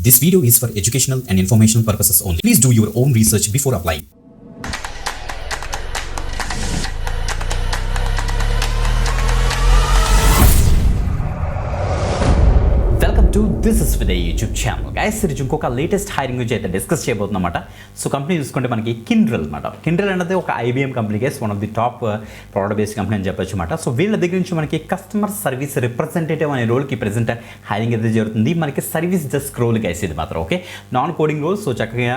This video is for educational and informational purposes only. Please do your own research before applying. This is with YouTube channel guys. ఈరోజు ఇంకొక latest hiring గురించి అయితే discuss చేయబోతున్నమాట. So company చూసుకుంటే మనకి కిండ్రెల్ అనమాట. కిండ్రెల్ అనేది ఒక IBM company case one of the top product based company అని చెప్పొచ్చు అనమాట. సో వీళ్ళ దగ్గర నుంచి మనకి కస్టమర్ సర్వీస్ రిప్రజెంటేటివ్ అనే రోల్కి ప్రెజెంట్ హైరింగ్ అయితే జరుగుతుంది. మనకి సర్వీస్ డెస్క్ రోల్ గైస్ ఇది మాత్రం okay, non coding role. So చక్కగా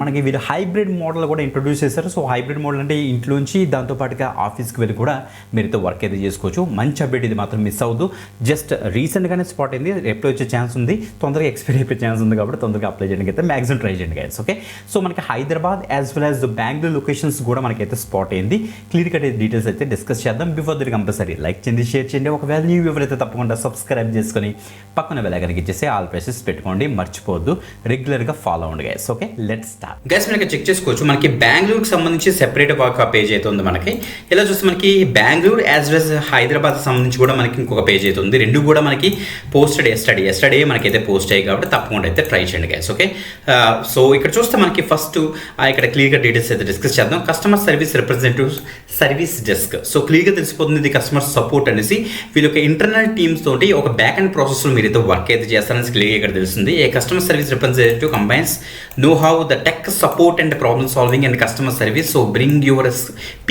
మనకి వీళ్ళు హైబ్రిడ్ మోడల్ కూడా ఇంట్రొడ్యూస్ చేశారు. సో హైబ్రిడ్ మోడల్ అంటే ఇంట్లోంచి దాంతోపాటుగా ఆఫీస్కి వెళ్ళి కూడా మీరైతే వర్క్ అయితే చేసుకోవచ్చు. మంచి అప్డేట్ ఇది మాత్రం మిస్ అవ్వదు. జస్ట్ రీసెంట్గానే స్పాట్ అయింది, ఎప్పుడు వచ్చే ఛాన్స్ ఉంది, తొందరగా ఎక్స్పైర్ అయిపోయే ఛాన్స్ ఉంది కాబట్టి తొందరగా అప్లై చేయడానికి అయితే మ్యాక్సిమం ట్రై చేయండి గైస్ ఓకే. సో మనకి Hyderabad as well as Bengaluru locations కూడా మనకైతే స్పాట్ అయింది. క్లియర్ కట్ డీటెయిల్స్ అయితే డిస్కస్ చేద్దాం. బిఫోర్ దట్ కంపల్సరీ లైక్ చేయండి, షేర్ చేయండి. ఒకవేళ న్యూ ఎవరైతే తప్పకుండా సబ్స్క్రైబ్ చేసుకొని పక్కన బెల్ ఐకాన్ ఇచ్చేసి ఆల్ ప్రెసెస్ పెట్టుకోండి, మర్చిపోవద్దు. రెగ్యులర్గా ఫాలో అవ్వండి guys okay. Let's start guys. మనకి చెక్ చేసుకోవచ్చు, మనకి బెంగళూరుకి సంబంధించి సెపరేట్ ఒక పేజ్ అయితే ఉంది. మనకి ఇలా చూస్తే మనకి బెంగళూరు యాజ్ వెల్ హైదరాబాద్ సంబంధించి కూడా మనకి ఇంకొక పేజ్ అయితే ఉంది. రెండు కూడా మనకి పోస్టెడ్ ఎస్టర్డే మనకైతే పోస్ట్ అయ్యాయి కాబట్టి తప్పకుండా అయితే ట్రై చేయండి గైస్ ఓకే. సో ఇక్కడ చూస్తే మనకి ఫస్ట్ ఇక్కడ క్లియర్గా డీటెయిల్స్ అయితే డిస్కస్ చేద్దాం. Customer service representative service desk. So క్లియర్గా తెలిసిపోతుంది ఇది కస్టమర్ సపోర్ట్ అనేసి. వీళ్ళు ఒక ఇంటర్నల్ టీమ్స్ తోటి ఒక బ్యాక్ అండ్ ప్రాసెస్లో మీరైతే వర్క్ అయితే చేస్తారనేసి క్లియర్గా ఇక్కడ తెలుస్తుంది. A customer service representative combines know how the tech support and problem solving and customer service. So bring your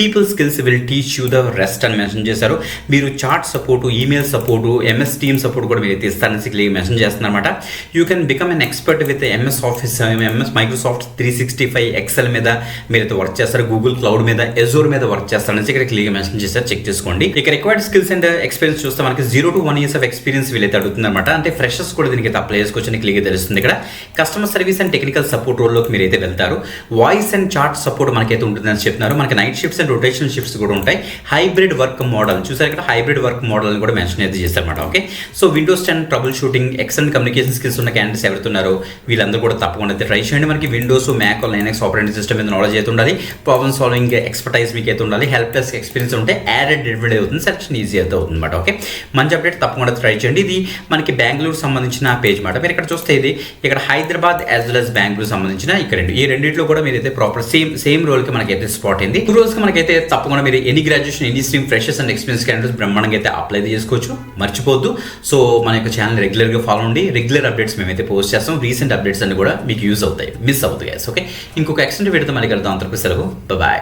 people skills we'll teach you the rest అని mention చేశారు. మీరు chat support, email support, MS team support కూడా మీరు ఇస్తారనేసి క్లియర్గా మెన్షన్ చేస్తున్నారు అనమాట. You can become an expert with MS Office, MS Microsoft 365 Excel మీద మీరైతే వర్క్ చేస్తారు. గూగుల్ క్లౌడ్ మీద, ఎజోర్ మీద వర్క్ చేస్తారనేసి ఇక్కడ క్లియర్గా మెన్షన్ చేస్తారు. చెక్ చేసుకోండి. ఇక రిక్వైర్డ్ స్కిల్స్ అండ్ ఎక్స్పీరియన్స్ చూస్తే మనకి 0 to 1 years ఆఫ్ ఎక్స్పీరియన్స్ వీళ్ళైతే అడుగుతుంది అనమాట. అంటే ఫ్రెషర్స్ కూడా దీనికి అయితే అప్లై చేసుకోవచ్చు అని క్లియర్గా తెలుస్తుంది. ఇక్కడ customer service and technical support రోల్లోకి మీరైతే వెళ్తారు. వాయిస్ అండ్ చాట్ సపోర్ట్ మనకైతే ఉంటుందని చెప్తున్నారు. మనకి night shifts and rotational shifts కూడా ఉంటాయి. హైబ్రిడ్ వర్క్ మోడల్ చూసారు, ఇక్కడ హైబ్రిడ్ వర్క్ మోడల్ అని కూడా మెన్షన్ అయితే చేస్తారన్నమాట okay. So Windows 10 troubleshooting, excellent communication skills ఉన్న క్యాండిడేట్స్ ఎవరుతున్నారో వీళ్ళందరూ కూడా తప్పకుండా అయితే ట్రై చేయండి. మనకి Windows, Mac, Linux operating system మీద నాలెడ్జ్ అయితే ఉండాలి. ప్రాబ్లమ్ సాల్వింగ్ ఎక్స్పర్టైజ్ మీకు అయితే ఉండాలి. హెల్ప్ డెస్క్ ఎక్స్పీరియన్స్ ఉంటే యాడెడ్ ఎడ్విడ్ అవుతుంది, సెలక్షన్ ఈజీ అయితే అవుతుంది అనమాట ఓకే. మంచి అప్డేట్ తప్పకుండా ట్రై చేయండి. ఇది మనకి బెంగళూరు సంబంధించిన పేజ్ మాట. మీరు ఇక్కడ చూస్తే ఇది ఇక్కడ Hyderabad as well as Bengaluru సంబంధించిన ఇక్కడ ఈ రెండింటిలో కూడా మీరైతే ప్రాపర్ సేమ్ రోల్కి మనకైతే స్పాట్ అయింది. 2 రోజుకి మనకైతే తప్పకుండా మీరు any graduation, any stream, freshers and experience candidates బ్రహ్మాండంగా అయితే అప్లై చేసుకోవచ్చు. మర్చిపోద్దు. సో మన యొక్క ఛానల్ రెగ్యులర్గా ఫాలో అండి. రెగ్యులర్ అప్డేట్స్ మేమైతే పోస్ట్ చేస్తాం. రీసెంట్ అప్డేట్స్ అన్ని కూడా మీకు యూజ్ అవుతాయి, మిస్ అవుతాయి ఓకే. ఇంకొక ఎక్స్టెంట్ వీడియోతో మళ్ళీ కలుద్దాం. అంతవరకు సెలవు, బాయ్.